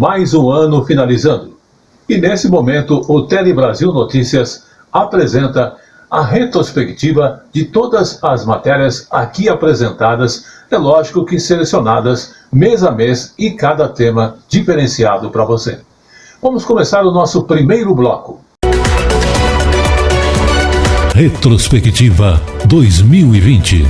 mais um ano finalizando. E nesse momento, o Tele Brasil Notícias apresenta a retrospectiva de todas as matérias aqui apresentadas, é lógico que selecionadas mês a mês e cada tema diferenciado para você. Vamos começar o nosso primeiro bloco. Retrospectiva 2020.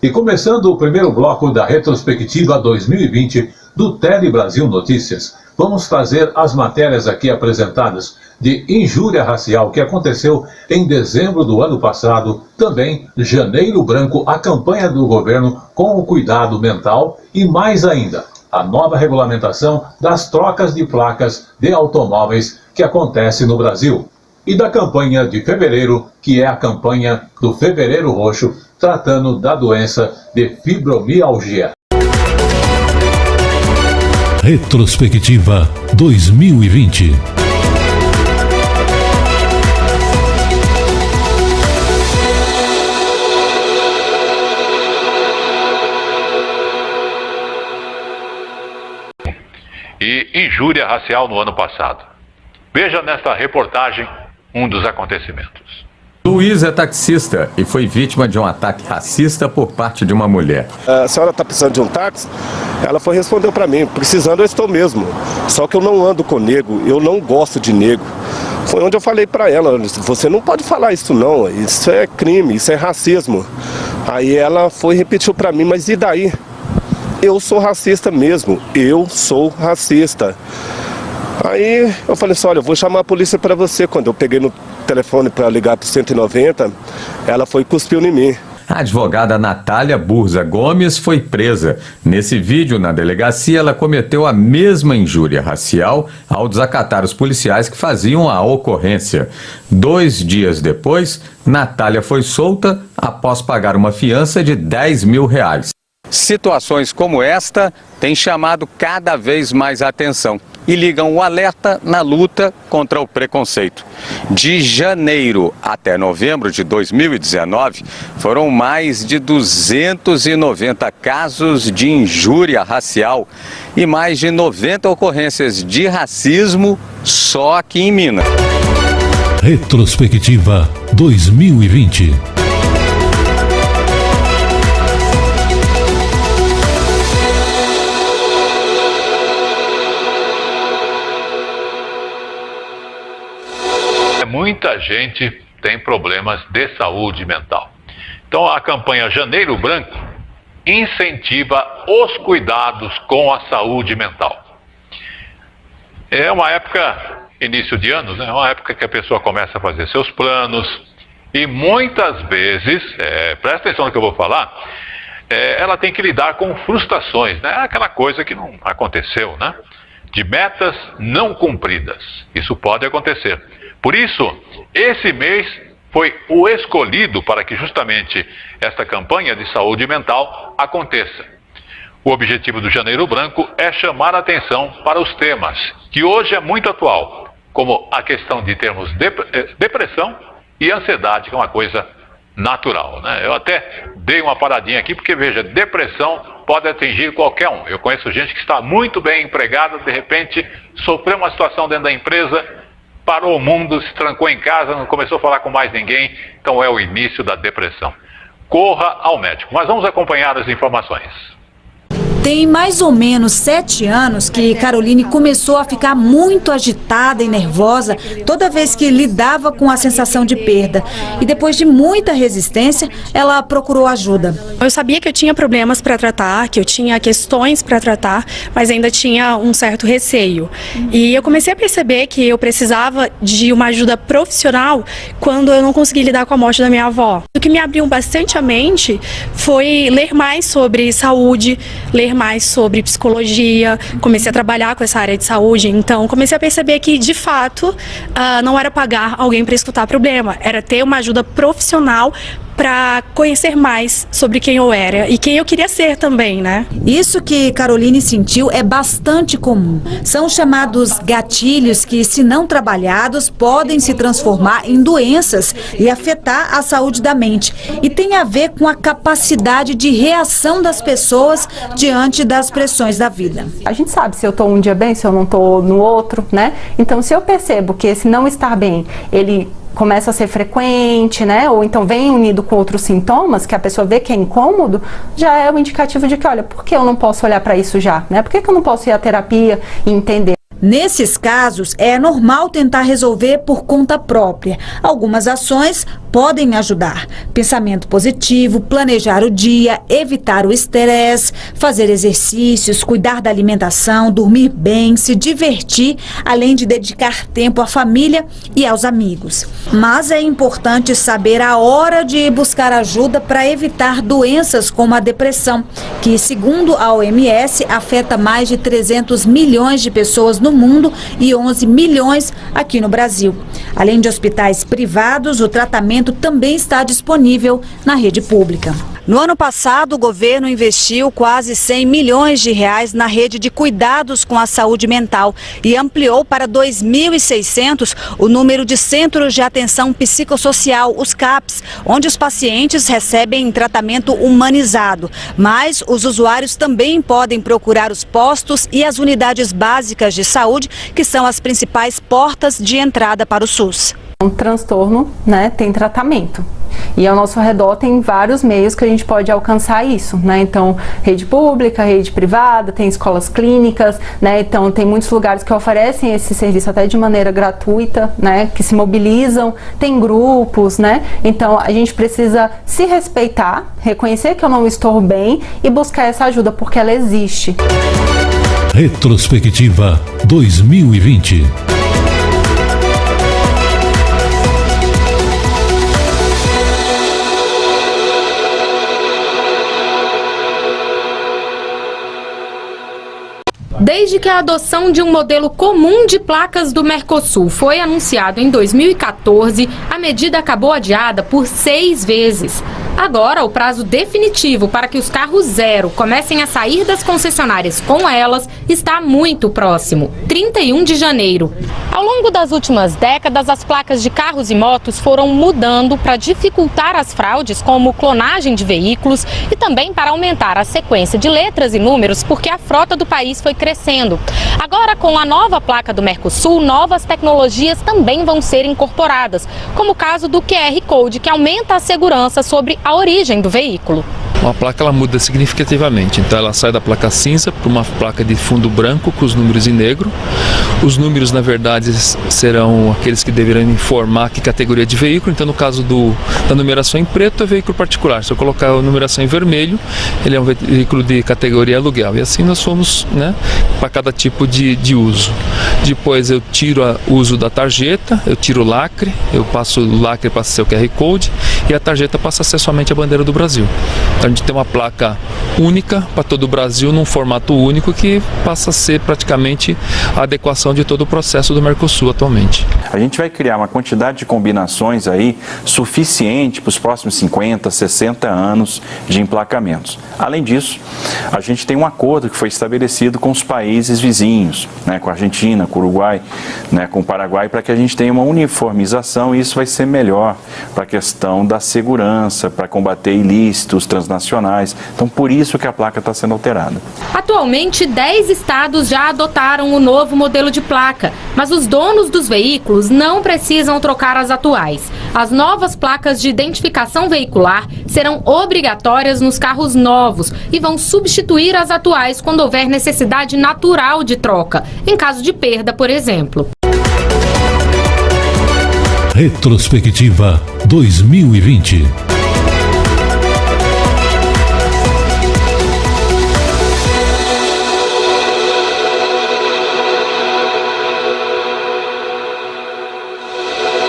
E começando o primeiro bloco da retrospectiva 2020 do Tele Brasil Notícias, vamos trazer as matérias aqui apresentadas de injúria racial que aconteceu em dezembro do ano passado, também Janeiro Branco, a campanha do governo com o cuidado mental e mais ainda, a nova regulamentação das trocas de placas de automóveis que acontece no Brasil. E da campanha de fevereiro, que é a campanha do Fevereiro Roxo, tratando da doença de fibromialgia. Retrospectiva 2020. E injúria racial no ano passado. Veja nesta reportagem um dos acontecimentos. Luiz é taxista e foi vítima de um ataque racista por parte de uma mulher. A senhora está precisando de um táxi? Ela foi responder para mim, precisando eu estou mesmo. Só que eu não ando com negro, eu não gosto de negro. Foi onde eu falei para ela, você não pode falar isso não, isso é crime, isso é racismo. Aí ela foi e repetiu para mim, mas e daí? Eu sou racista mesmo, eu sou racista. Aí eu falei assim, olha, eu vou chamar a polícia para você. Quando eu peguei no telefone para ligar para o 190, ela foi e cuspiu em mim. A advogada Natália Burza Gomes foi presa. Nesse vídeo, na delegacia, ela cometeu a mesma injúria racial ao desacatar os policiais que faziam a ocorrência. 2 dias depois, Natália foi solta após pagar uma fiança de R$10 mil. Situações como esta têm chamado cada vez mais a atenção e ligam o alerta na luta contra o preconceito. De janeiro até novembro de 2019, foram mais de 290 casos de injúria racial e mais de 90 ocorrências de racismo só aqui em Minas. Retrospectiva 2020. Muita gente tem problemas de saúde mental. Então a campanha Janeiro Branco incentiva os cuidados com a saúde mental. É uma época, início de anos, né? É uma época que a pessoa começa a fazer seus planos e muitas vezes, presta atenção no que eu vou falar, ela tem que lidar com frustrações, né? Aquela coisa que não aconteceu, né? De metas não cumpridas. Isso pode acontecer. Por isso, esse mês foi o escolhido para que justamente esta campanha de saúde mental aconteça. O objetivo do Janeiro Branco é chamar a atenção para os temas, que hoje é muito atual, como a questão de termos depressão e ansiedade, que é uma coisa natural, né? Eu até dei uma paradinha aqui, porque veja, depressão pode atingir qualquer um. Eu conheço gente que está muito bem empregada, de repente sofreu uma situação dentro da empresa, parou o mundo, se trancou em casa, não começou a falar com mais ninguém, então é o início da depressão. Corra ao médico. Mas vamos acompanhar as informações. Tem mais ou menos 7 anos que Caroline começou a ficar muito agitada e nervosa toda vez que lidava com a sensação de perda. E depois de muita resistência, ela procurou ajuda. Eu sabia que eu tinha problemas para tratar, que eu tinha questões para tratar, mas ainda tinha um certo receio. E eu comecei a perceber que eu precisava de uma ajuda profissional quando eu não consegui lidar com a morte da minha avó. O que me abriu bastante a mente foi ler mais sobre saúde, ler mais sobre psicologia, comecei a trabalhar com essa área de saúde, então comecei a perceber que, de fato, não era pagar alguém para escutar problema, era ter uma ajuda profissional para conhecer mais sobre quem eu era e quem eu queria ser também, né? Isso que Caroline sentiu é bastante comum. São chamados gatilhos que, se não trabalhados, podem se transformar em doenças e afetar a saúde da mente. E tem a ver com a capacidade de reação das pessoas diante das pressões da vida. A gente sabe se eu estou um dia bem, se eu não estou no outro, né? Então, se eu percebo que esse não estar bem, ele começa a ser frequente, né? Ou então vem unido com outros sintomas, que a pessoa vê que é incômodo, já é um indicativo de que, olha, por que eu não posso olhar para isso já, né? Por que eu não posso ir à terapia e entender? Nesses casos, é normal tentar resolver por conta própria. Algumas ações podem ajudar. Pensamento positivo, planejar o dia, evitar o estresse, fazer exercícios, cuidar da alimentação, dormir bem, se divertir, além de dedicar tempo à família e aos amigos. Mas é importante saber a hora de buscar ajuda para evitar doenças como a depressão, que, segundo a OMS, afeta mais de 300 milhões de pessoas no mundo e 11 milhões aqui no Brasil. Além de hospitais privados, o tratamento também está disponível na rede pública. No ano passado, o governo investiu quase 100 milhões de reais na rede de cuidados com a saúde mental e ampliou para 2.600 o número de centros de atenção psicossocial, os CAPs, onde os pacientes recebem tratamento humanizado. Mas os usuários também podem procurar os postos e as unidades básicas de saúde, que são as principais portas de entrada para o SUS. Um transtorno, né, tem tratamento. E ao nosso redor tem vários meios que a gente pode alcançar isso, né? Então, rede pública, rede privada, tem escolas clínicas, né? Então, tem muitos lugares que oferecem esse serviço até de maneira gratuita, né? Que se mobilizam, tem grupos, né? Então, a gente precisa se respeitar, reconhecer que eu não estou bem e buscar essa ajuda, porque ela existe. Retrospectiva 2020. Desde que a adoção de um modelo comum de placas do Mercosul foi anunciado em 2014, a medida acabou adiada por 6 vezes. Agora, o prazo definitivo para que os carros zero comecem a sair das concessionárias com elas está muito próximo, 31 de janeiro. Ao longo das últimas décadas, as placas de carros e motos foram mudando para dificultar as fraudes, como clonagem de veículos, e também para aumentar a sequência de letras e números, porque a frota do país foi crescendo. Agora, com a nova placa do Mercosul, novas tecnologias também vão ser incorporadas, como o caso do QR Code, que aumenta a segurança sobre a origem do veículo. Uma placa ela muda significativamente, então ela sai da placa cinza para uma placa de fundo branco com os números em negro. Os números, na verdade, serão aqueles que deverão informar que categoria de veículo. Então, no caso da numeração em preto, é veículo particular. Se eu colocar a numeração em vermelho, ele é um veículo de categoria aluguel. E assim nós fomos, né, para cada tipo de uso. Depois eu tiro o uso da tarjeta, eu tiro o lacre, eu passo o lacre para ser o QR Code e a tarjeta passa a ser somente a bandeira do Brasil. Então, a gente tem uma placa única para todo o Brasil, num formato único, que passa a ser praticamente a adequação de todo o processo do Mercosul atualmente. A gente vai criar uma quantidade de combinações aí suficiente para os próximos 50, 60 anos de emplacamentos. Além disso, a gente tem um acordo que foi estabelecido com os países vizinhos, né, com a Argentina, com o Uruguai, né, com o Paraguai, para que a gente tenha uma uniformização, e isso vai ser melhor para a questão da segurança, para combater ilícitos transnacionais. Então, por isso que a placa está sendo alterada. Atualmente, 10 estados já adotaram o novo modelo de placa, mas os donos dos veículos não precisam trocar as atuais. As novas placas de identificação veicular serão obrigatórias nos carros novos e vão substituir as atuais quando houver necessidade natural de troca, em caso de perda, por exemplo. Retrospectiva 2020.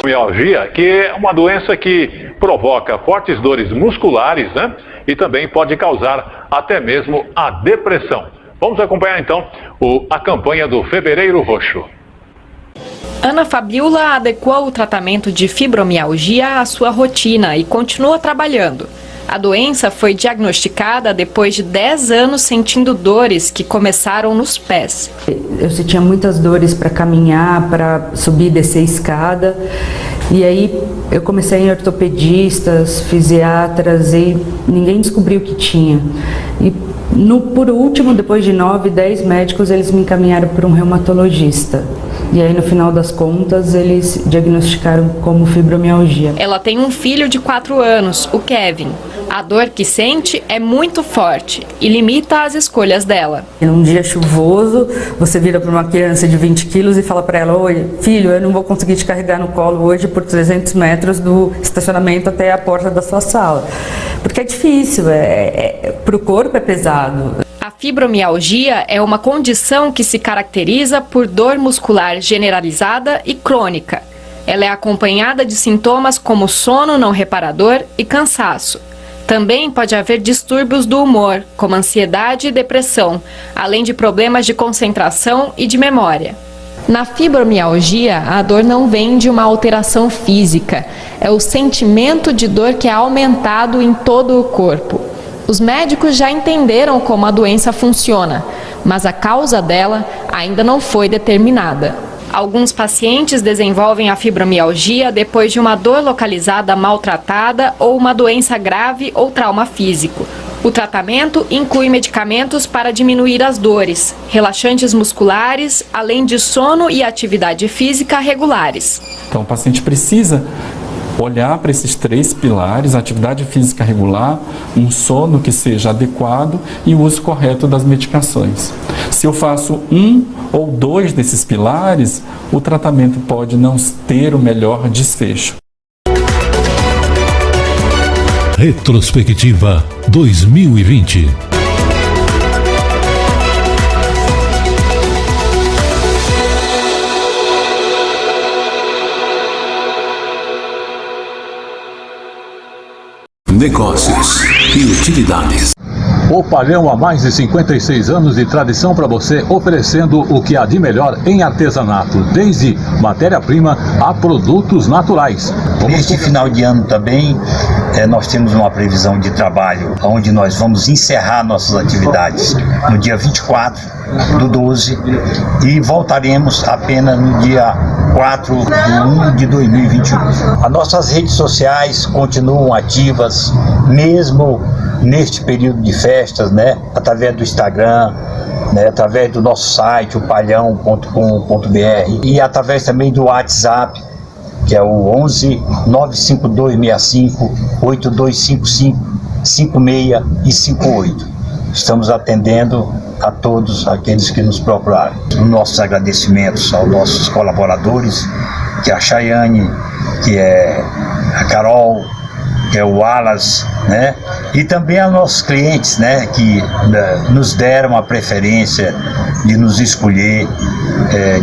Fibromialgia, que é uma doença que provoca fortes dores musculares, né? E também pode causar até mesmo a depressão. Vamos acompanhar então a campanha do Fevereiro Roxo. Ana Fabiola adequou o tratamento de fibromialgia à sua rotina e continua trabalhando. A doença foi diagnosticada depois de 10 anos sentindo dores que começaram nos pés. Eu sentia muitas dores para caminhar, para subir e descer escada. E aí eu comecei em ortopedistas, fisiatras e ninguém descobriu o que tinha. E por último, depois de 9, 10 médicos, eles me encaminharam para um reumatologista. E aí, no final das contas, eles diagnosticaram como fibromialgia. Ela tem um filho de 4 anos, o Kevin. A dor que sente é muito forte e limita as escolhas dela. Num dia chuvoso, você vira para uma criança de 20 quilos e fala para ela: oi, filho, eu não vou conseguir te carregar no colo hoje por 300 metros do estacionamento até a porta da sua sala. Porque é difícil, para o corpo é pesado. A fibromialgia é uma condição que se caracteriza por dor muscular generalizada e crônica. Ela é acompanhada de sintomas como sono não reparador e cansaço. Também pode haver distúrbios do humor, como ansiedade e depressão, além de problemas de concentração e de memória. Na fibromialgia, a dor não vem de uma alteração física, é o sentimento de dor que é aumentado em todo o corpo. Os médicos já entenderam como a doença funciona, mas a causa dela ainda não foi determinada. Alguns pacientes desenvolvem a fibromialgia depois de uma dor localizada maltratada ou uma doença grave ou trauma físico. O tratamento inclui medicamentos para diminuir as dores, relaxantes musculares, além de sono e atividade física regulares. Então o paciente precisa olhar para esses 3 pilares: atividade física regular, um sono que seja adequado e o uso correto das medicações. Se eu faço 1 ou 2 desses pilares, o tratamento pode não ter o melhor desfecho. Retrospectiva 2020. Negócios e utilidades. O Palhão há mais de 56 anos de tradição para você, oferecendo o que há de melhor em artesanato, desde matéria-prima a produtos naturais. Neste final de ano também, nós temos uma previsão de trabalho, onde nós vamos encerrar nossas atividades no dia 24/12 e voltaremos apenas no dia 4/1/2021. As nossas redes sociais continuam ativas, mesmo neste período de festas, através do Instagram, através do nosso site, o palhão.com.br, e através também do WhatsApp, que é o 11 95265 8255 56 e 58. Estamos atendendo a todos aqueles que nos procuraram. Nossos agradecimentos aos nossos colaboradores, que é a Chayane, que é a Carol, que é o Wallace, e também aos nossos clientes, que nos deram a preferência de nos escolher,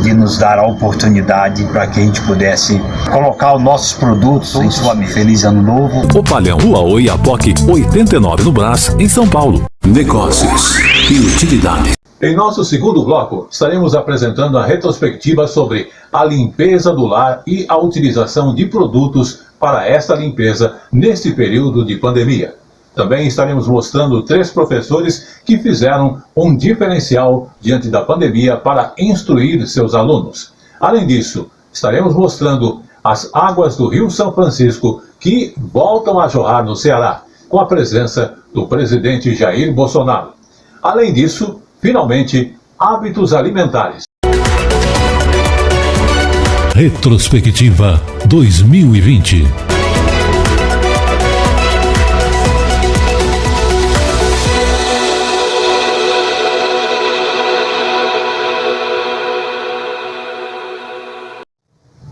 de nos dar a oportunidade para que a gente pudesse colocar os nossos produtos em sua mesa. Feliz Ano Novo. O Palhão, Rua Oiapoque, 89 no Brás, em São Paulo. Negócios e utilidades. Em nosso segundo bloco, estaremos apresentando a retrospectiva sobre a limpeza do lar e a utilização de produtos para esta limpeza neste período de pandemia. Também estaremos mostrando 3 professores que fizeram um diferencial diante da pandemia para instruir seus alunos. Além disso, estaremos mostrando as águas do Rio São Francisco que voltam a jorrar no Ceará, com a presença do presidente Jair Bolsonaro. Além disso, finalmente, hábitos alimentares. Retrospectiva 2020.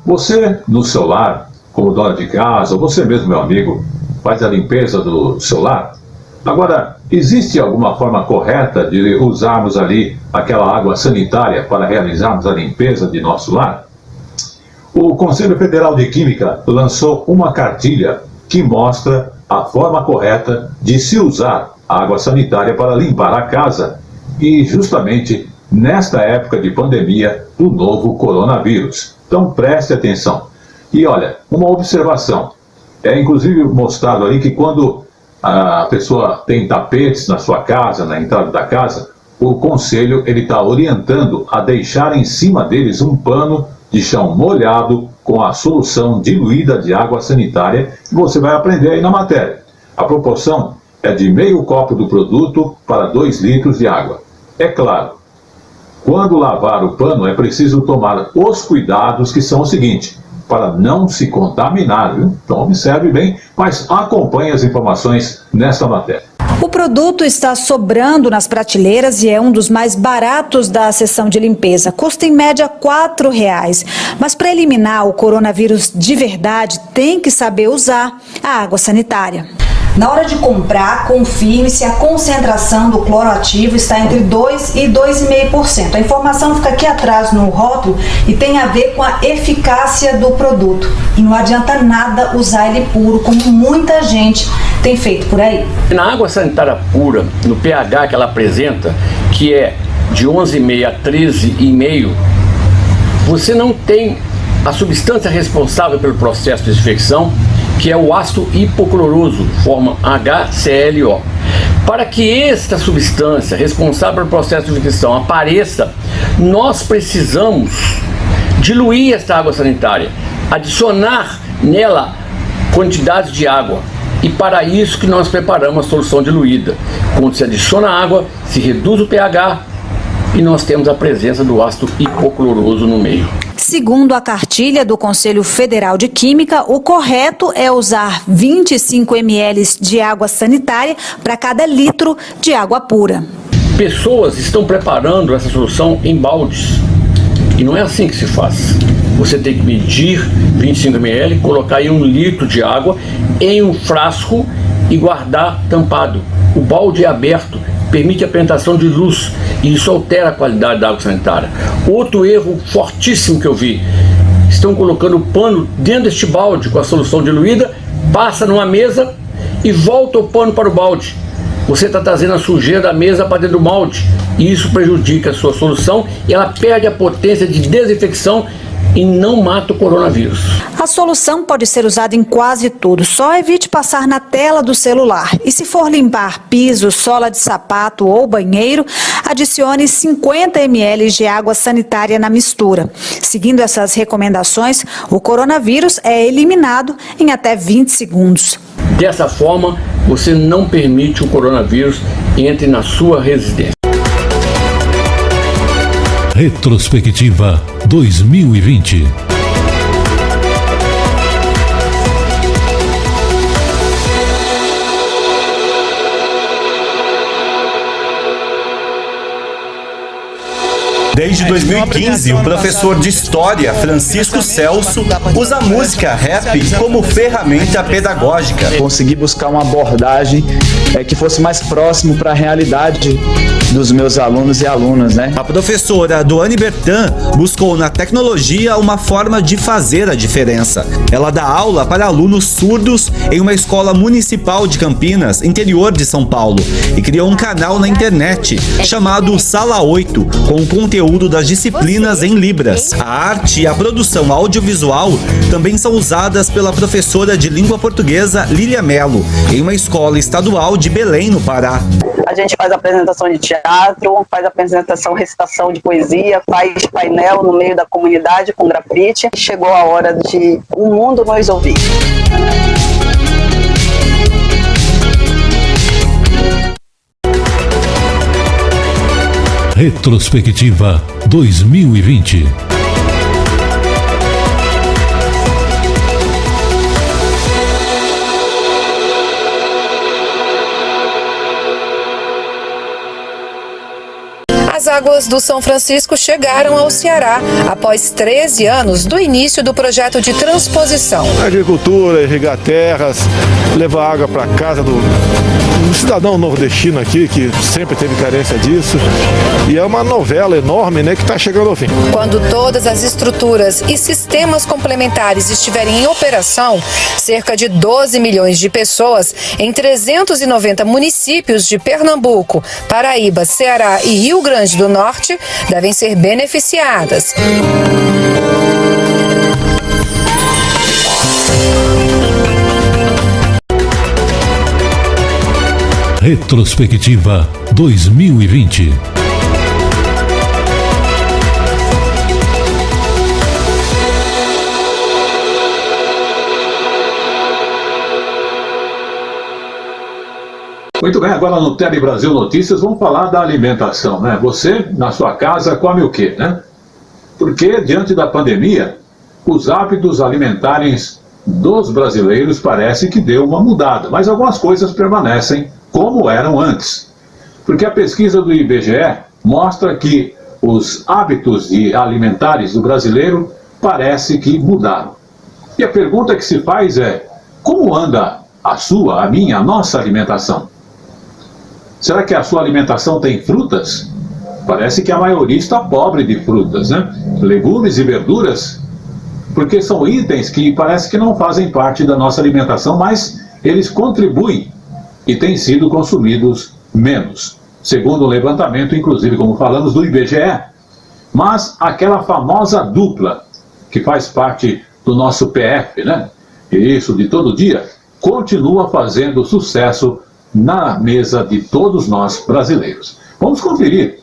Você, no seu lar, como dona de casa, ou você mesmo, meu amigo, faz a limpeza do seu lar? Agora, existe alguma forma correta de usarmos ali aquela água sanitária para realizarmos a limpeza de nosso lar? O Conselho Federal de Química lançou uma cartilha que mostra a forma correta de se usar a água sanitária para limpar a casa, e justamente nesta época de pandemia do novo coronavírus. Então preste atenção. E olha, uma observação. É inclusive mostrado ali que quando a pessoa tem tapetes na sua casa, na entrada da casa, o conselho ele está orientando a deixar em cima deles um pano de chão molhado com a solução diluída de água sanitária, que você vai aprender aí na matéria. A proporção é de meio copo do produto para 2 litros de água. É claro, quando lavar o pano é preciso tomar os cuidados que são o seguinte, para não se contaminar, viu? Então observe bem, mas acompanhe as informações nesta matéria. O produto está sobrando nas prateleiras e é um dos mais baratos da seção de limpeza. Custa em média R$ 4,00. Mas para eliminar o coronavírus de verdade, tem que saber usar a água sanitária. Na hora de comprar, confirme se a concentração do cloroativo está entre 2% e 2,5%. A informação fica aqui atrás no rótulo e tem a ver com a eficácia do produto. E não adianta nada usar ele puro, como muita gente tem feito por aí. Na água sanitária pura, no pH que ela apresenta, que é de 11,5 a 13,5, você não tem a substância responsável pelo processo de desinfecção, que é o ácido hipocloroso, forma HClO. Para que esta substância responsável pelo processo de desinfecção apareça, nós precisamos diluir esta água sanitária, adicionar nela quantidades de água. E para isso que nós preparamos a solução diluída. Quando se adiciona água, se reduz o pH e nós temos a presença do ácido hipocloroso no meio. Segundo a cartilha do Conselho Federal de Química, o correto é usar 25 ml de água sanitária para cada litro de água pura. Pessoas estão preparando essa solução em baldes. E não é assim que se faz. Você tem que medir 25 ml, colocar em 1 litro de água em um frasco e guardar tampado. O balde é aberto, permite a penetração de luz e isso altera a qualidade da água sanitária. Outro erro fortíssimo que eu vi, estão colocando o pano dentro deste balde com a solução diluída, passa numa mesa e volta o pano para o balde. Você está trazendo a sujeira da mesa para dentro do balde e isso prejudica a sua solução e ela perde a potência de desinfecção e não mata o coronavírus. A solução pode ser usada em quase tudo, só evite passar na tela do celular. E se for limpar piso, sola de sapato ou banheiro, adicione 50 ml de água sanitária na mistura. Seguindo essas recomendações, o coronavírus é eliminado em até 20 segundos. Dessa forma, você não permite o coronavírus entre na sua residência. Retrospectiva 2020. Desde 2015, o professor de História, Francisco Celso, usa a música rap como ferramenta pedagógica. Consegui buscar uma abordagem que fosse mais próximo para a realidade dos meus alunos e alunas, né? A professora Doane Bertan buscou na tecnologia uma forma de fazer a diferença. Ela dá aula para alunos surdos em uma escola municipal de Campinas, interior de São Paulo, e criou um canal na internet chamado Sala 8, com conteúdo das disciplinas em Libras. A arte e a produção audiovisual também são usadas pela professora de língua portuguesa Lília Melo, em uma escola estadual de Belém, no Pará. A gente faz apresentação de teatro, faz apresentação, recitação de poesia, faz painel no meio da comunidade com grafite. Chegou a hora de o mundo nos ouvir. Retrospectiva 2020. As águas do São Francisco chegaram ao Ceará após 13 anos do início do projeto de transposição. Agricultura, irrigar terras, levar água para casa do cidadão nordestino aqui, que sempre teve carência disso. E é uma novela enorme, né, que está chegando ao fim. Quando todas as estruturas e sistemas complementares estiverem em operação, cerca de 12 milhões de pessoas em 390 municípios de Pernambuco, Paraíba, Ceará e Rio Grande do Norte devem ser beneficiadas. Retrospectiva 2020. Muito bem, agora no Tele Brasil Notícias vamos falar da alimentação, né? Você, na sua casa, come o quê, né? Porque, diante da pandemia, os hábitos alimentares dos brasileiros parece que deu uma mudada, mas algumas coisas permanecem como eram antes. Porque a pesquisa do IBGE mostra que os hábitos alimentares do brasileiro parece que mudaram. E a pergunta que se faz é, como anda a sua, a minha, a nossa alimentação? Será que a sua alimentação tem frutas? Parece que a maioria está pobre de frutas, né? Legumes e verduras, porque são itens que parece que não fazem parte da nossa alimentação, mas eles contribuem e têm sido consumidos menos, segundo o levantamento, inclusive, como falamos, do IBGE. Mas aquela famosa dupla, que faz parte do nosso PF, né? Isso de todo dia, continua fazendo sucesso na mesa de todos nós brasileiros. Vamos conferir.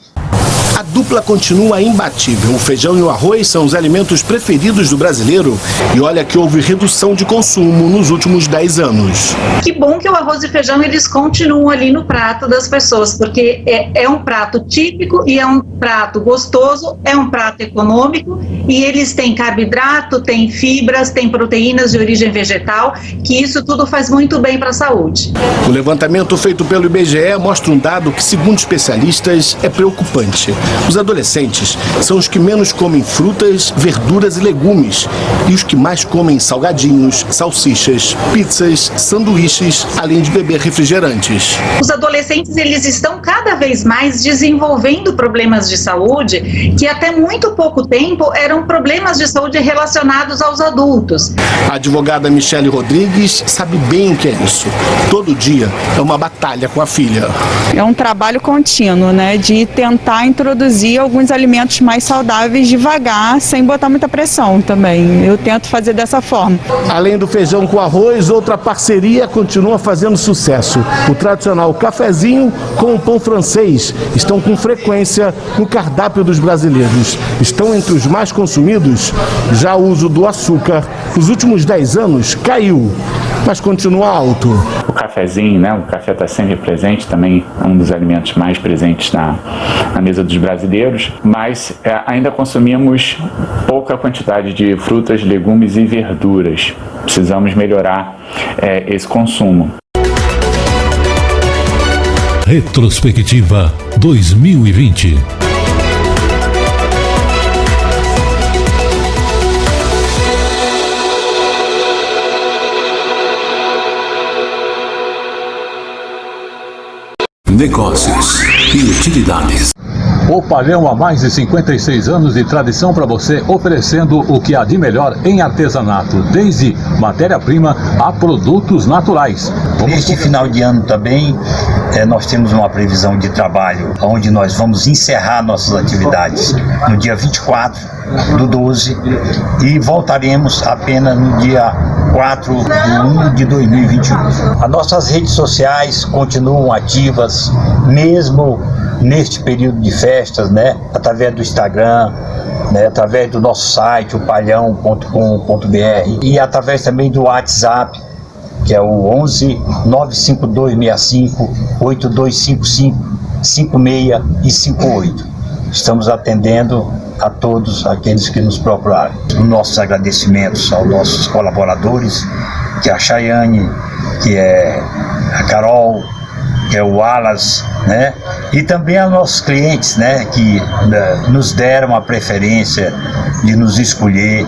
A dupla continua imbatível. O feijão e o arroz são os alimentos preferidos do brasileiro. E olha que houve redução de consumo nos últimos 10 anos. Que bom que o arroz e feijão eles continuam ali no prato das pessoas, porque é um prato típico e é um prato gostoso, é um prato econômico e eles têm carboidrato, têm fibras, têm proteínas de origem vegetal, que isso tudo faz muito bem para a saúde. O levantamento feito pelo IBGE mostra um dado que, segundo especialistas, é preocupante. Os adolescentes são os que menos comem frutas, verduras e legumes e os que mais comem salgadinhos, salsichas, pizzas, sanduíches, além de beber refrigerantes. Os adolescentes eles estão cada vez mais desenvolvendo problemas de saúde que até muito pouco tempo eram problemas de saúde relacionados aos adultos. A advogada Michele Rodrigues sabe bem o que é isso. Todo dia é uma batalha com a filha. É um trabalho contínuo, né, de tentar introduzir alguns alimentos mais saudáveis devagar, sem botar muita pressão também. Eu tento fazer dessa forma. Além do feijão com arroz, outra parceria continua fazendo sucesso. O tradicional cafezinho com o pão francês estão com frequência no cardápio dos brasileiros. Estão entre os mais consumidos. Já o uso do açúcar nos últimos 10 anos caiu, mas continua alto. O cafezinho, né? O café está sempre presente, também é um dos alimentos mais presentes na mesa dos brasileiros, mas ainda consumimos pouca quantidade de frutas, legumes e verduras. Precisamos melhorar esse consumo. Retrospectiva 2020. Negócios e utilidades. O Palhão há mais de 56 anos de tradição para você, oferecendo o que há de melhor em artesanato, desde matéria-prima a produtos naturais. Neste final de ano também, nós temos uma previsão de trabalho, onde nós vamos encerrar nossas atividades no dia 24/12 e voltaremos apenas no dia 4/1/2021. As nossas redes sociais continuam ativas, mesmo neste período de festas, né? Através do Instagram, né? Através do nosso site, o palhão.com.br, e através também do WhatsApp, que é o 11 95265 8255 56 e 58. Estamos atendendo a todos aqueles que nos procuraram. Nossos agradecimentos aos nossos colaboradores, que é a Chayane, que é a Carol, que é o Wallace, né? E também aos nossos clientes, né? Que nos deram a preferência de nos escolher,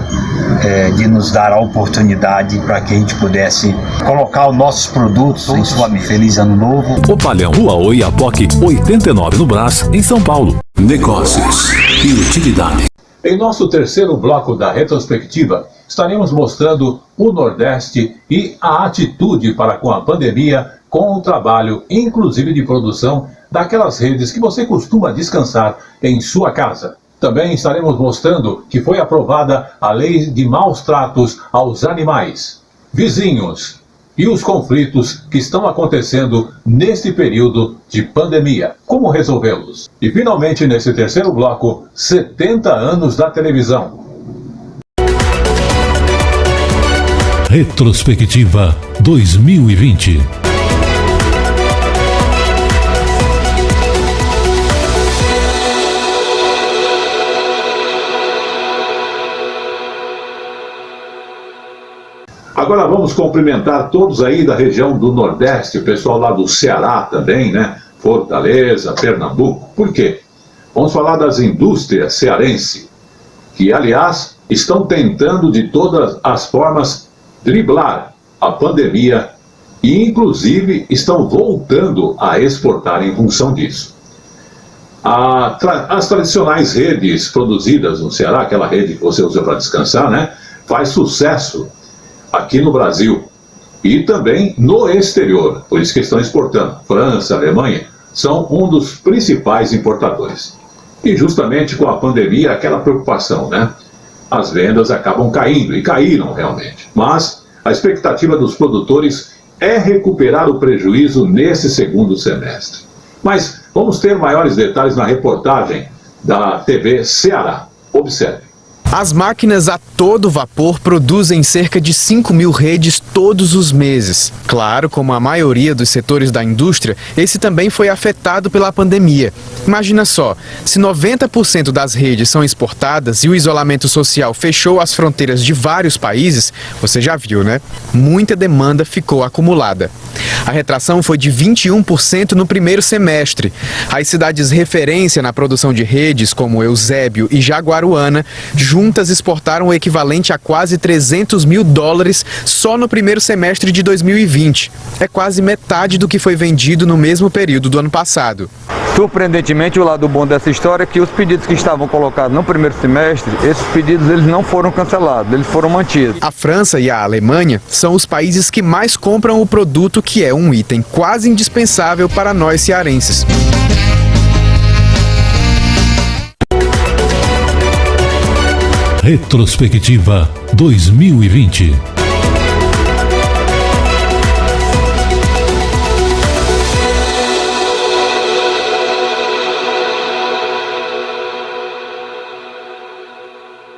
de nos dar a oportunidade para que a gente pudesse colocar os nossos produtos em sua mesa. Feliz Ano Novo. O Palhão, Rua Oiapoque, 89 no Brás, em São Paulo. Negócios e utilidades. Em nosso terceiro bloco da retrospectiva, estaremos mostrando o Nordeste e a atitude para com a pandemia, com o trabalho, inclusive de produção, daquelas redes que você costuma descansar em sua casa. Também estaremos mostrando que foi aprovada a lei de maus tratos aos animais. Vizinhos, e os conflitos que estão acontecendo neste período de pandemia. Como resolvê-los? E finalmente, nesse terceiro bloco, 70 anos da televisão. Retrospectiva 2020. Agora vamos cumprimentar todos aí da região do Nordeste, o pessoal lá do Ceará também, né? Fortaleza, Pernambuco. Por quê? Vamos falar das indústrias cearense, que, aliás, estão tentando de todas as formas driblar a pandemia e, inclusive, estão voltando a exportar em função disso. As tradicionais redes produzidas no Ceará, aquela rede que você usa para descansar, né? Faz sucesso aqui no Brasil e também no exterior, por isso que estão exportando. França, Alemanha são um dos principais importadores. E justamente com a pandemia, aquela preocupação, né? As vendas acabam caindo, e caíram realmente. Mas a expectativa dos produtores é recuperar o prejuízo nesse segundo semestre. Mas vamos ter maiores detalhes na reportagem da TV Ceará. Observe. As máquinas a todo vapor produzem cerca de 5.000 redes todos os meses. Claro, como a maioria dos setores da indústria, esse também foi afetado pela pandemia. Imagina só, se 90% das redes são exportadas e o isolamento social fechou as fronteiras de vários países, você já viu, né? Muita demanda ficou acumulada. A retração foi de 21% no primeiro semestre. As cidades referência na produção de redes, como Eusébio e Jaguaruana, juntas exportaram o equivalente a quase $300 mil só no primeiro semestre de 2020. É quase metade do que foi vendido no mesmo período do ano passado. Surpreendentemente, o lado bom dessa história é que os pedidos que estavam colocados no primeiro semestre, esses pedidos eles não foram cancelados, eles foram mantidos. A França e a Alemanha são os países que mais compram o produto, que é um item quase indispensável para nós cearenses. Retrospectiva 2020.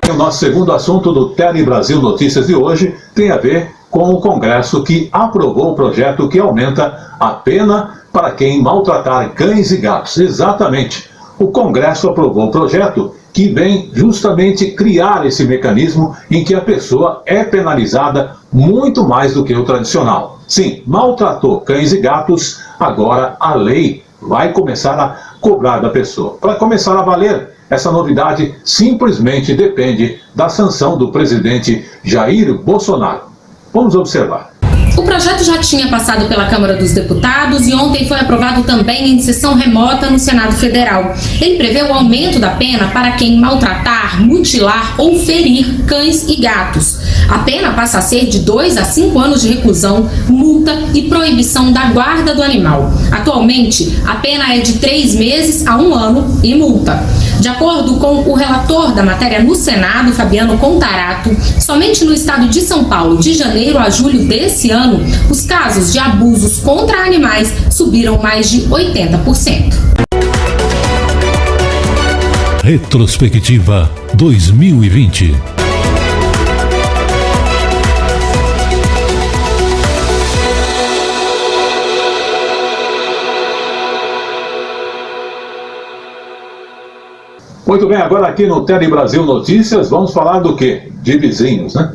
O nosso segundo assunto do Tele Brasil Notícias de hoje tem a ver com o Congresso que aprovou o projeto que aumenta a pena para quem maltratar cães e gatos. Exatamente. O Congresso aprovou o projeto que vem justamente criar esse mecanismo em que a pessoa é penalizada muito mais do que o tradicional. Sim, maltratou cães e gatos, agora a lei vai começar a cobrar da pessoa. Para começar a valer, essa novidade simplesmente depende da sanção do presidente Jair Bolsonaro. Vamos observar. O projeto já tinha passado pela Câmara dos Deputados e ontem foi aprovado também em sessão remota no Senado Federal. Ele prevê o aumento da pena para quem maltratar, mutilar ou ferir cães e gatos. A pena passa a ser de 2 a 5 anos de reclusão, multa e proibição da guarda do animal. Atualmente, a pena é de 3 meses a 1 ano e multa. De acordo com o relator da matéria no Senado, Fabiano Contarato, somente no estado de São Paulo, de janeiro a julho desse ano, os casos de abusos contra animais subiram mais de 80%. Retrospectiva 2020. Muito bem, agora aqui no Tele Brasil Notícias, vamos falar do quê? De vizinhos, né?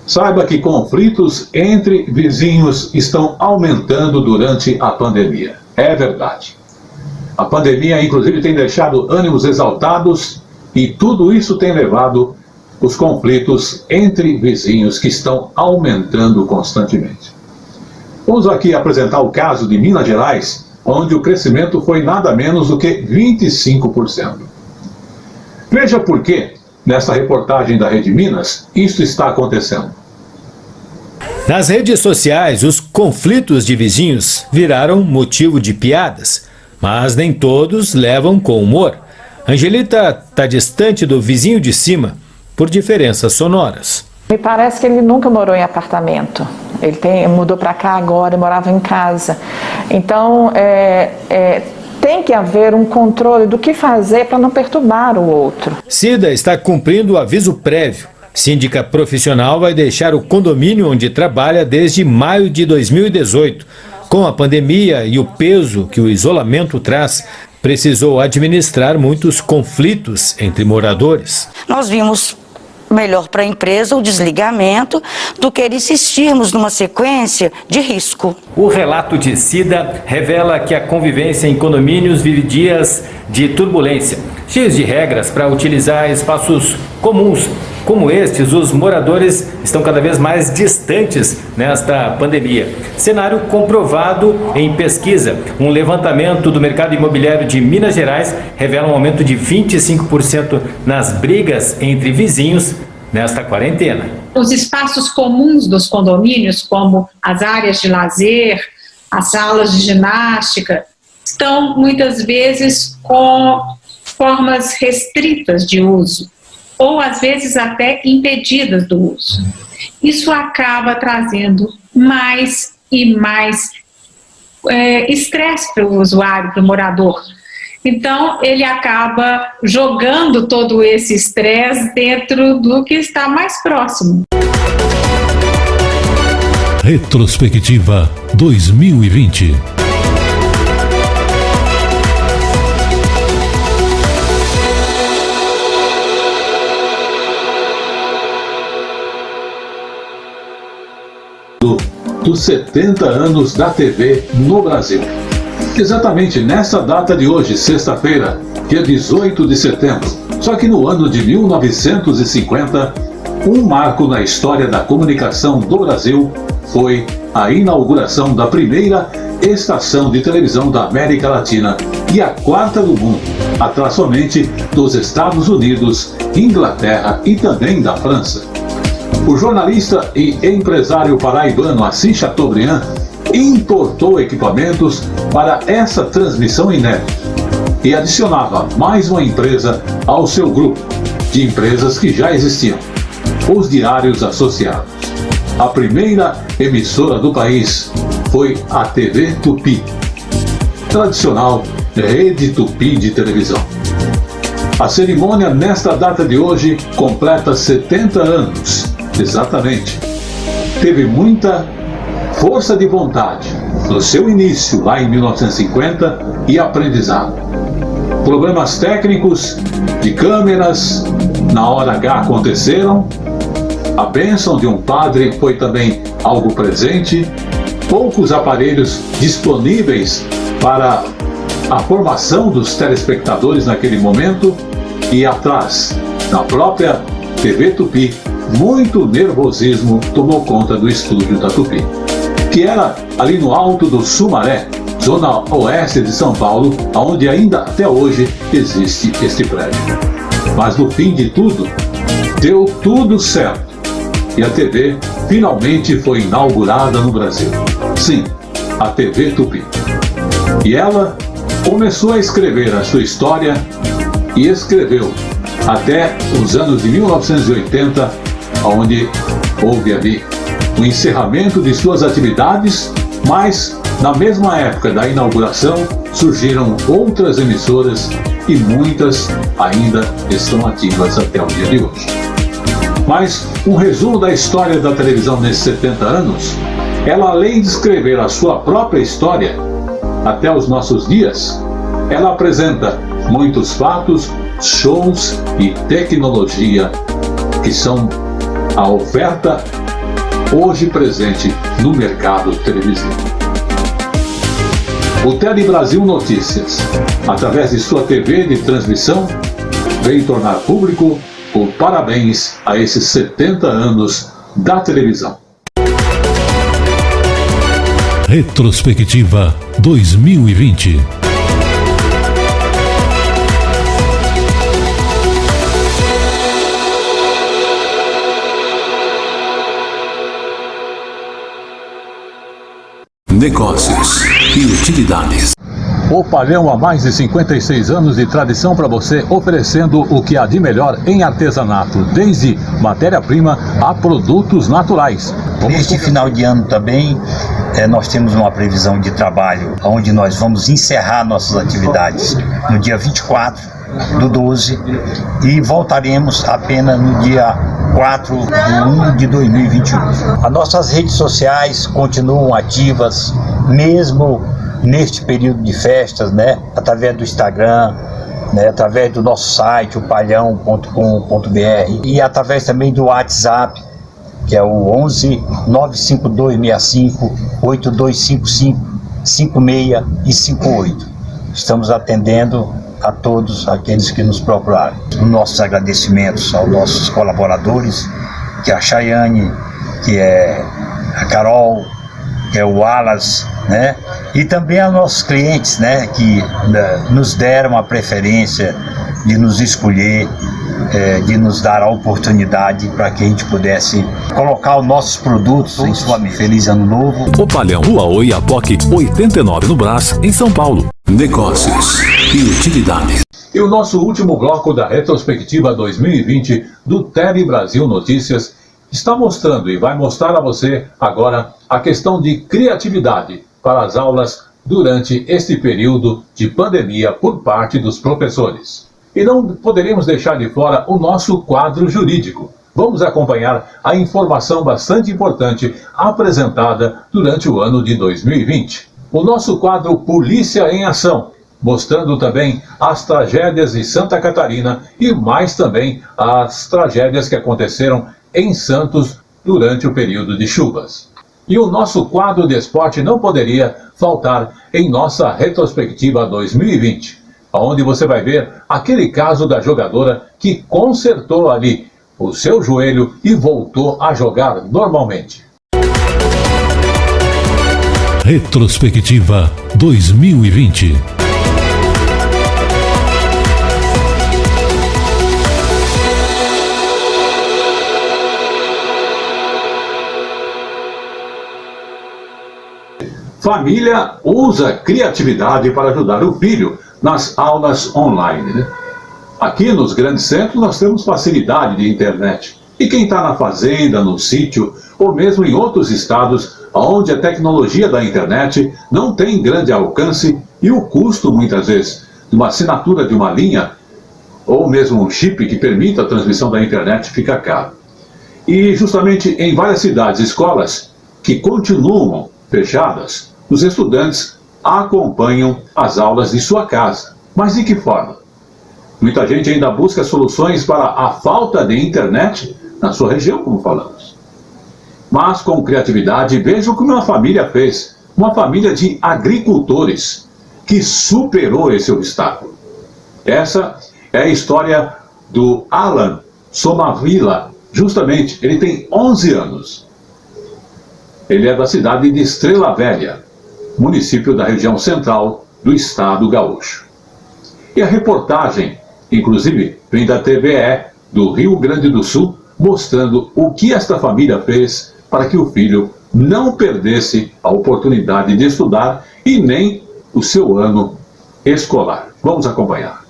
Saiba que conflitos entre vizinhos estão aumentando durante a pandemia. É verdade. A pandemia, inclusive, tem deixado ânimos exaltados e tudo isso tem levado os conflitos entre vizinhos que estão aumentando constantemente. Vamos aqui apresentar o caso de Minas Gerais, onde o crescimento foi nada menos do que 25%. Veja por que, nessa reportagem da Rede Minas, isso está acontecendo. Nas redes sociais, os conflitos de vizinhos viraram motivo de piadas, mas nem todos levam com humor. Angelita está distante do vizinho de cima por diferenças sonoras. Me parece que ele nunca morou em apartamento. Ele mudou para cá agora, morava em casa. Então, tem que haver um controle do que fazer para não perturbar o outro. Cida está cumprindo o aviso prévio. Síndica profissional vai deixar o condomínio onde trabalha desde maio de 2018. Com a pandemia e o peso que o isolamento traz, precisou administrar muitos conflitos entre moradores. Nós vimos melhor para a empresa o desligamento do que insistirmos numa sequência de risco. O relato de Cida revela que a convivência em condomínios vive dias de turbulência, cheios de regras para utilizar espaços comuns. Como estes, os moradores estão cada vez mais distantes nesta pandemia. Cenário comprovado em pesquisa. Um levantamento do mercado imobiliário de Minas Gerais revela um aumento de 25% nas brigas entre vizinhos nesta quarentena. Os espaços comuns dos condomínios, como as áreas de lazer, as salas de ginástica, estão muitas vezes com formas restritas de uso, ou às vezes até impedidas do uso. Isso acaba trazendo mais e mais estresse para o usuário, para o morador. Então, ele acaba jogando todo esse estresse dentro do que está mais próximo. Retrospectiva 2020. Dos 70 anos da TV no Brasil. Exatamente nessa data de hoje, sexta-feira, dia 18 de setembro. Só que no ano de 1950, um marco na história da comunicação do Brasil foi a inauguração da primeira estação de televisão da América Latina e a quarta do mundo, atrás somente dos Estados Unidos, Inglaterra e também da França. O jornalista e empresário paraibano Assis Chateaubriand importou equipamentos para essa transmissão inédita e adicionava mais uma empresa ao seu grupo de empresas que já existiam, os Diários Associados. A primeira emissora do país foi a TV Tupi, tradicional Rede Tupi de televisão. A cerimônia nesta data de hoje completa 70 anos. Exatamente. Teve muita força de vontade no seu início, lá em 1950, e aprendizado. Problemas técnicos de câmeras na hora H aconteceram. A bênção de um padre foi também algo presente. Poucos aparelhos disponíveis para a formação dos telespectadores naquele momento. E atrás, na própria TV Tupi, muito nervosismo tomou conta do estúdio da Tupi, que era ali no alto do Sumaré, zona oeste de São Paulo, onde ainda até hoje existe este prédio. Mas no fim de tudo, deu tudo certo e a TV finalmente foi inaugurada no Brasil. Sim, a TV Tupi. E ela começou a escrever a sua história e escreveu até os anos de 1980, onde houve ali o encerramento de suas atividades, mas na mesma época da inauguração surgiram outras emissoras e muitas ainda estão ativas até o dia de hoje. Mas um resumo da história da televisão nesses 70 anos, ela além de escrever a sua própria história até os nossos dias, ela apresenta muitos fatos, shows e tecnologia que são a oferta hoje presente no mercado televisivo. O Tele Brasil Notícias, através de sua TV de transmissão, veio tornar público o parabéns a esses 70 anos da televisão. Retrospectiva 2020. Negócios e utilidades. O Palhão há mais de 56 anos de tradição para você, oferecendo o que há de melhor em artesanato, desde matéria-prima a produtos naturais. Neste final de ano também, nós temos uma previsão de trabalho onde nós vamos encerrar nossas atividades no dia 24/12 e voltaremos apenas no dia 4/1/2021. As nossas redes sociais continuam ativas, mesmo neste período de festas, através do Instagram, através do nosso site, o palhão.com.br, e através também do WhatsApp, que é o 11 95265 8255 56 e 58. Estamos atendendo a todos aqueles que nos procuraram. Nossos agradecimentos aos nossos colaboradores, que é a Chayane, que é a Carol, que é o Wallace, e também aos nossos clientes, que nos deram a preferência de nos escolher, de nos dar a oportunidade para que a gente pudesse colocar os nossos produtos em sua mesa. Feliz Ano Novo. O Palhão, Rua Oiapoque, 89 no Brás, em São Paulo. Negócios e utilidades. E o nosso último bloco da retrospectiva 2020 do Tele Brasil Notícias está mostrando e vai mostrar a você agora a questão de criatividade para as aulas durante este período de pandemia por parte dos professores. E não poderíamos deixar de fora o nosso quadro jurídico. Vamos acompanhar a informação bastante importante apresentada durante o ano de 2020. O nosso quadro Polícia em Ação, mostrando também as tragédias de Santa Catarina e mais também as tragédias que aconteceram em Santos durante o período de chuvas. E o nosso quadro de esporte não poderia faltar em nossa retrospectiva 2020, onde você vai ver aquele caso da jogadora que consertou ali o seu joelho e voltou a jogar normalmente. Retrospectiva 2020. Família usa criatividade para ajudar o filho nas aulas online. Aqui nos grandes centros nós temos facilidade de internet. E quem está na fazenda, no sítio, ou mesmo em outros estados, onde a tecnologia da internet não tem grande alcance e o custo, muitas vezes, de uma assinatura de uma linha, ou mesmo um chip que permita a transmissão da internet, fica caro. E justamente em várias cidades e escolas que continuam fechadas, os estudantes acompanham as aulas de sua casa. Mas de que forma? Muita gente ainda busca soluções para a falta de internet na sua região, como falamos. Mas com criatividade, veja o que uma família fez. Uma família de agricultores que superou esse obstáculo. Essa é a história do Alan Somavila. Justamente, ele tem 11 anos. Ele é da cidade de Estrela Velha, município da região central do estado gaúcho. E a reportagem, inclusive, vem da TVE do Rio Grande do Sul, mostrando o que esta família fez para que o filho não perdesse a oportunidade de estudar e nem o seu ano escolar. Vamos acompanhar.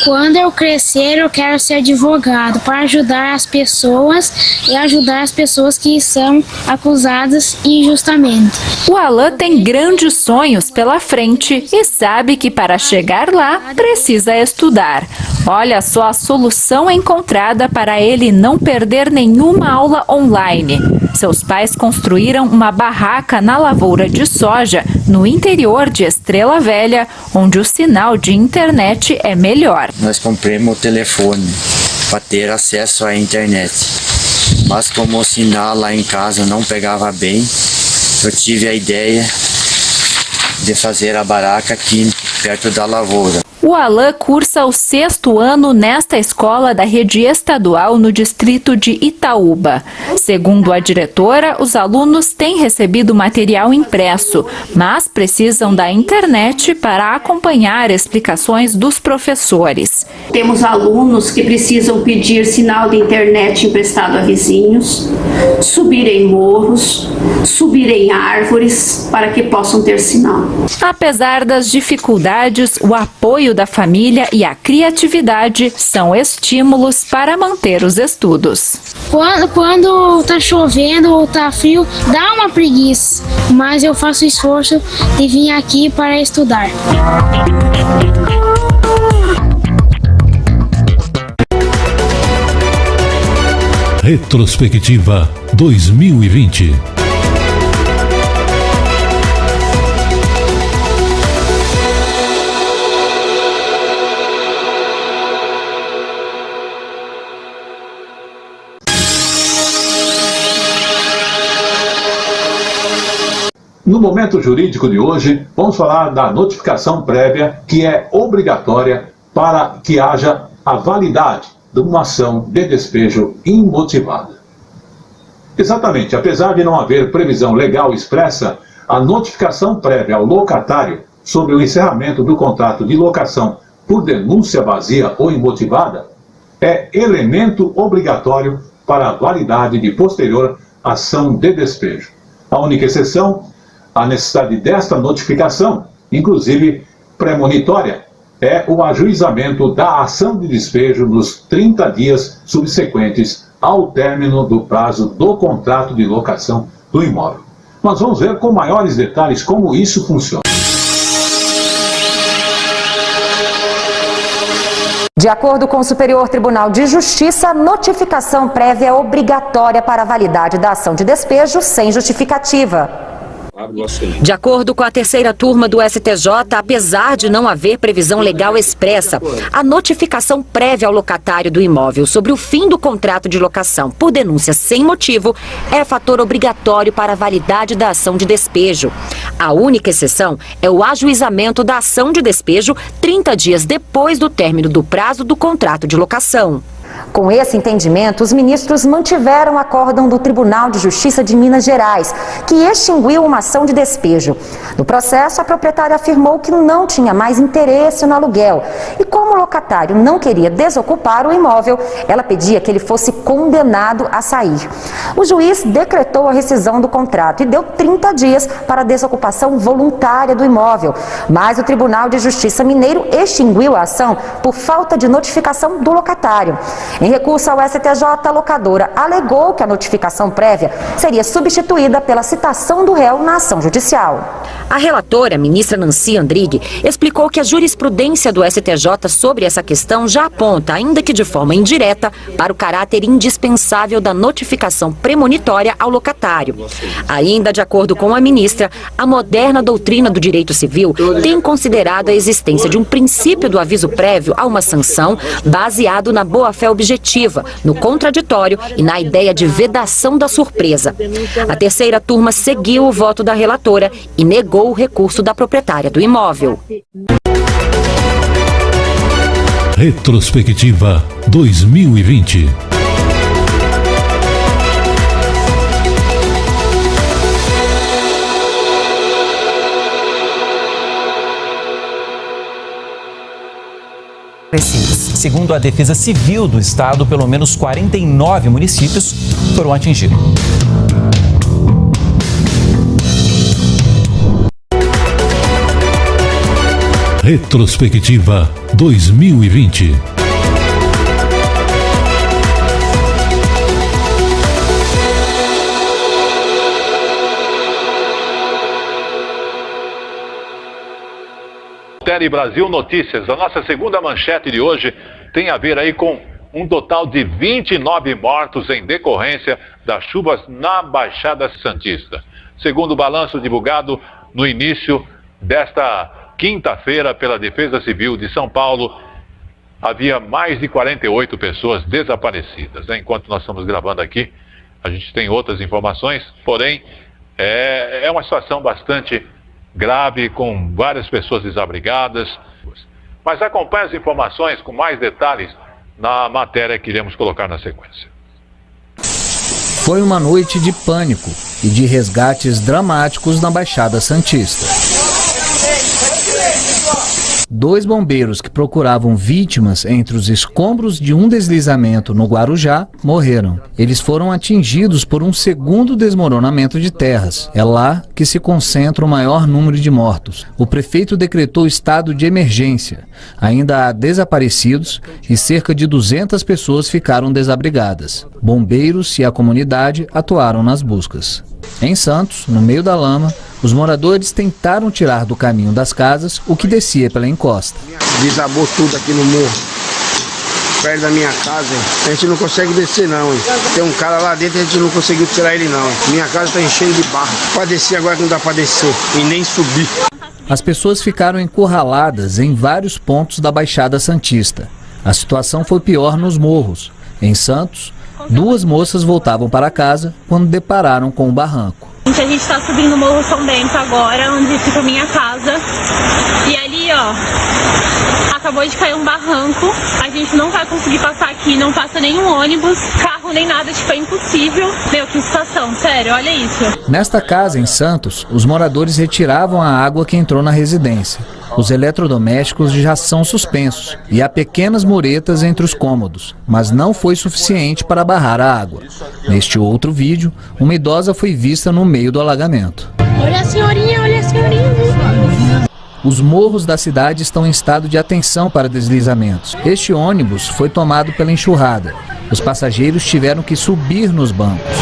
Quando eu crescer, eu quero ser advogado para ajudar as pessoas e ajudar as pessoas que são acusadas injustamente. O Alan tem grandes sonhos pela frente e sabe que para chegar lá precisa estudar. Olha só a solução encontrada para ele não perder nenhuma aula online. Seus pais construíram uma barraca na lavoura de soja, no interior de Estrela Velha, onde o sinal de internet é melhor. Nós compramos o telefone para ter acesso à internet, mas como o sinal lá em casa não pegava bem, eu tive a ideia de fazer a barraca aqui perto da lavoura. O Alan cursa o 6º ano nesta escola da rede estadual no distrito de Itaúba. Segundo a diretora, os alunos têm recebido material impresso, mas precisam da internet para acompanhar explicações dos professores. Temos alunos que precisam pedir sinal de internet emprestado a vizinhos, subir em morros, subir em árvores para que possam ter sinal. Apesar das dificuldades, o apoio da família e a criatividade são estímulos para manter os estudos. Quando tá chovendo ou tá frio, dá uma preguiça, mas eu faço esforço de vir aqui para estudar. Retrospectiva 2020. No momento jurídico de hoje, vamos falar da notificação prévia, que é obrigatória para que haja a validade de uma ação de despejo imotivada. Exatamente, apesar de não haver previsão legal expressa, a notificação prévia ao locatário sobre o encerramento do contrato de locação por denúncia vazia ou imotivada é elemento obrigatório para a validade de posterior ação de despejo. A única exceção, a necessidade desta notificação, inclusive premonitória, é o ajuizamento da ação de despejo nos 30 dias subsequentes ao término do prazo do contrato de locação do imóvel. Nós vamos ver com maiores detalhes como isso funciona. De acordo com o Superior Tribunal de Justiça, a notificação prévia é obrigatória para a validade da ação de despejo sem justificativa. De acordo com a terceira turma do STJ, apesar de não haver previsão legal expressa, a notificação prévia ao locatário do imóvel sobre o fim do contrato de locação por denúncia sem motivo é fator obrigatório para a validade da ação de despejo. A única exceção é o ajuizamento da ação de despejo 30 dias depois do término do prazo do contrato de locação. Com esse entendimento, os ministros mantiveram o acórdão do Tribunal de Justiça de Minas Gerais, que extinguiu uma ação de despejo. No processo, a proprietária afirmou que não tinha mais interesse no aluguel e, como o locatário não queria desocupar o imóvel, ela pedia que ele fosse condenado a sair. O juiz decretou a rescisão do contrato e deu 30 dias para a desocupação voluntária do imóvel, mas o Tribunal de Justiça Mineiro extinguiu a ação por falta de notificação do locatário. Em recurso ao STJ, a locadora alegou que a notificação prévia seria substituída pela citação do réu na ação judicial. A relatora, ministra Nancy Andrighi, explicou que a jurisprudência do STJ sobre essa questão já aponta, ainda que de forma indireta, para o caráter indispensável da notificação premonitória ao locatário. Ainda de acordo com a ministra, a moderna doutrina do direito civil tem considerado a existência de um princípio do aviso prévio a uma sanção baseado na boa-fé objetiva, no contraditório e na ideia de vedação da surpresa. A terceira turma seguiu o voto da relatora e negou o recurso da proprietária do imóvel. Retrospectiva 2020. Segundo a Defesa Civil do Estado, pelo menos 49 municípios foram atingidos. Retrospectiva 2020. Brasil Notícias. A nossa segunda manchete de hoje tem a ver aí com um total de 29 mortos em decorrência das chuvas na Baixada Santista. Segundo o balanço divulgado no início desta quinta-feira pela Defesa Civil de São Paulo, havia mais de 48 pessoas desaparecidas. Enquanto nós estamos gravando aqui, a gente tem outras informações, porém é uma situação bastante grave, com várias pessoas desabrigadas. Mas acompanhe as informações com mais detalhes na matéria que iremos colocar na sequência. Foi uma noite de pânico e de resgates dramáticos na Baixada Santista. 2 bombeiros que procuravam vítimas entre os escombros de um deslizamento no Guarujá morreram. Eles foram atingidos por um segundo desmoronamento de terras. É lá que se concentra o maior número de mortos. O prefeito decretou estado de emergência. Ainda há desaparecidos e cerca de 200 pessoas ficaram desabrigadas. Bombeiros e a comunidade atuaram nas buscas. Em Santos, no meio da lama, os moradores tentaram tirar do caminho das casas o que descia pela encosta. Desabou tudo aqui no morro, perto da minha casa. A gente não consegue descer não. Tem um cara lá dentro e a gente não conseguiu tirar ele não. Minha casa está enchendo de barro. Para descer agora não dá para descer e nem subir. As pessoas ficaram encurraladas em vários pontos da Baixada Santista. A situação foi pior nos morros. Em Santos, 2 moças voltavam para casa quando depararam com o barranco. A gente está subindo o Morro São Bento agora, onde fica a minha casa. E ali, ó, acabou de cair um barranco. A gente não vai conseguir passar aqui, não passa nenhum ônibus, carro nem nada, tipo, é impossível. Meu, que situação, sério, olha isso. Nesta casa, em Santos, os moradores retiravam a água que entrou na residência. Os eletrodomésticos já são suspensos e há pequenas muretas entre os cômodos, mas não foi suficiente para barrar a água. Neste outro vídeo, uma idosa foi vista no meio do alagamento. Olha a senhorinha, olha a senhorinha. Os morros da cidade estão em estado de atenção para deslizamentos. Este ônibus foi tomado pela enxurrada. Os passageiros tiveram que subir nos bancos.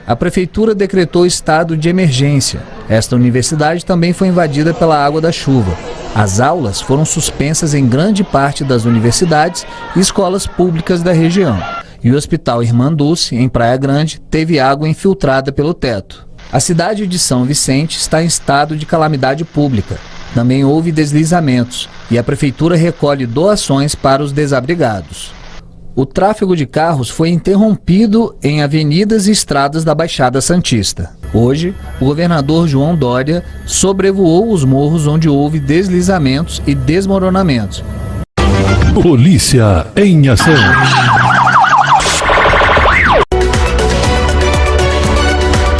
A prefeitura decretou estado de emergência. Esta universidade também foi invadida pela água da chuva. As aulas foram suspensas em grande parte das universidades e escolas públicas da região. E o Hospital Irmã Dulce, em Praia Grande, teve água infiltrada pelo teto. A cidade de São Vicente está em estado de calamidade pública. Também houve deslizamentos e a prefeitura recolhe doações para os desabrigados. O tráfego de carros foi interrompido em avenidas e estradas da Baixada Santista. Hoje, o governador João Dória sobrevoou os morros onde houve deslizamentos e desmoronamentos. Polícia em ação.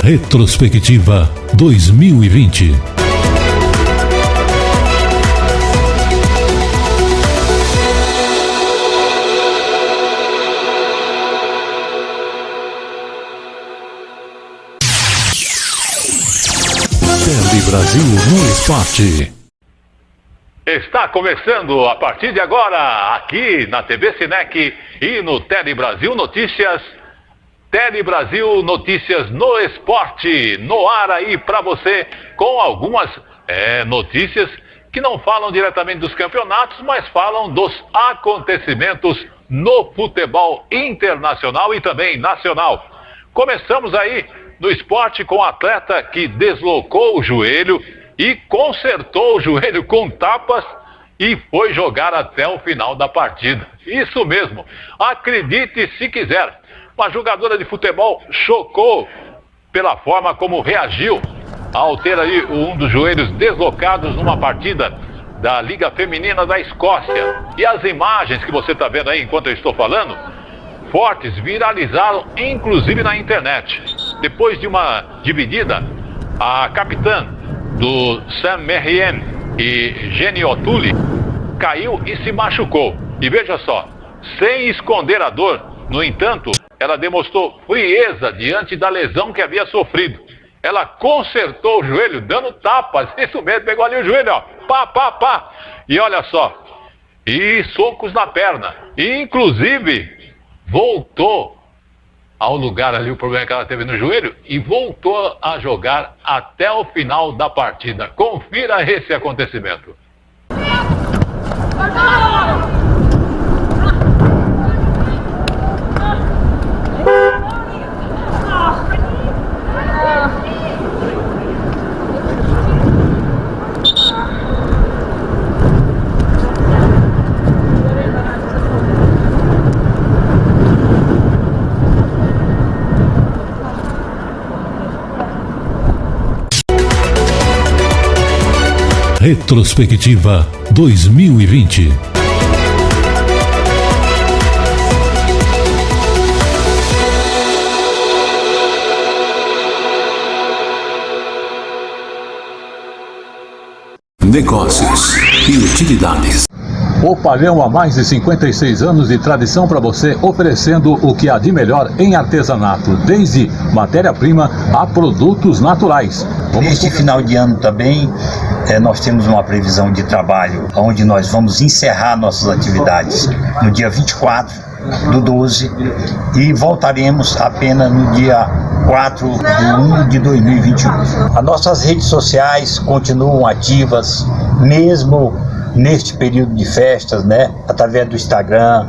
Retrospectiva 2020. Brasil no Esporte. Está começando a partir de agora, aqui na TV Sinec e no Tele Brasil Notícias. Tele Brasil Notícias no Esporte, no ar aí para você, com algumas notícias que não falam diretamente dos campeonatos, mas falam dos acontecimentos no futebol internacional e também nacional. Começamos aí no esporte com um atleta que deslocou o joelho e consertou o joelho com tapas e foi jogar até o final da partida. Isso mesmo, acredite se quiser. Uma jogadora de futebol chocou pela forma como reagiu ao ter aí um dos joelhos deslocados numa partida da Liga Feminina da Escócia. E as imagens que você está vendo aí enquanto eu estou falando, fortes, viralizaram inclusive na internet. Depois de uma dividida, a capitã do Saint-Maurienne e Jenny O'Toole caiu e se machucou. E veja só, sem esconder a dor, no entanto, ela demonstrou frieza diante da lesão que havia sofrido. Ela consertou o joelho dando tapas, isso mesmo, pegou ali o joelho, ó, pá, pá, pá. E olha só, e socos na perna, e inclusive voltou ao lugar ali, o problema que ela teve no joelho, e voltou a jogar até o final da partida. Confira esse acontecimento. Retrospectiva 2020. negócios e utilidades. O Palhão há mais de 56 anos de tradição para você, oferecendo o que há de melhor em artesanato, desde matéria-prima a produtos naturais. Neste final de ano também, nós temos uma previsão de trabalho, onde nós vamos encerrar nossas atividades no dia 24/12 e voltaremos apenas no dia 4/1/2021. As nossas redes sociais continuam ativas, mesmo neste período de festas, né? Através do Instagram,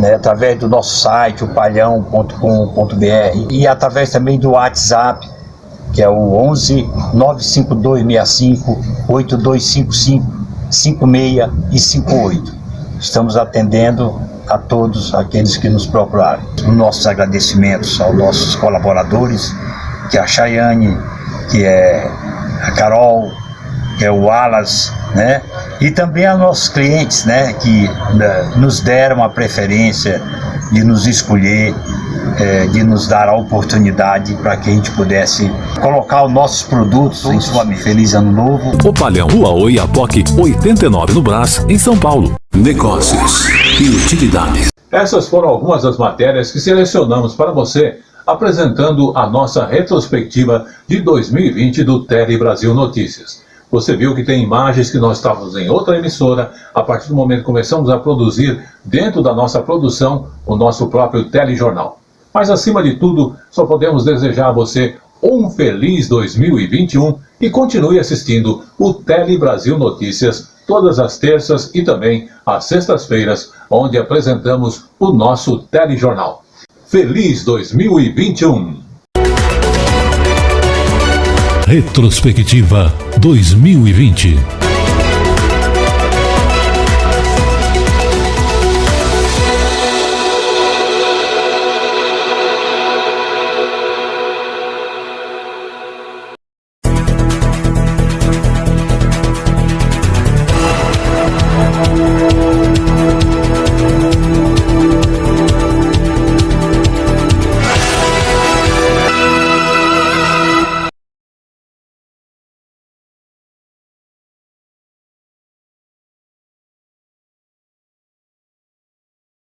né? Através do nosso site, o palhão.com.br, e através também do WhatsApp, que é o 11 95265 8255 56 e 58. Estamos atendendo a todos aqueles que nos procuraram. Nossos agradecimentos aos nossos colaboradores, que é a Chayane, que é a Carol, que é o Wallace, né? E também a nossos clientes, né? Que nos deram a preferência de nos escolher, de nos dar a oportunidade para que a gente pudesse colocar os nossos produtos em sua mesa. Feliz Ano Novo. O Palhão, Rua Oiapoque, 89 no Brás, em São Paulo. Negócios e utilidades. Essas foram algumas das matérias que selecionamos para você, apresentando a nossa retrospectiva de 2020 do Tele Brasil Notícias. Você viu que tem imagens que nós estávamos em outra emissora. A partir do momento que começamos a produzir, dentro da nossa produção, o nosso próprio telejornal. Mas, acima de tudo, só podemos desejar a você um feliz 2021 e continue assistindo o Tele Brasil Notícias todas as terças e também às sextas-feiras, onde apresentamos o nosso telejornal. Feliz 2021! Retrospectiva 2020.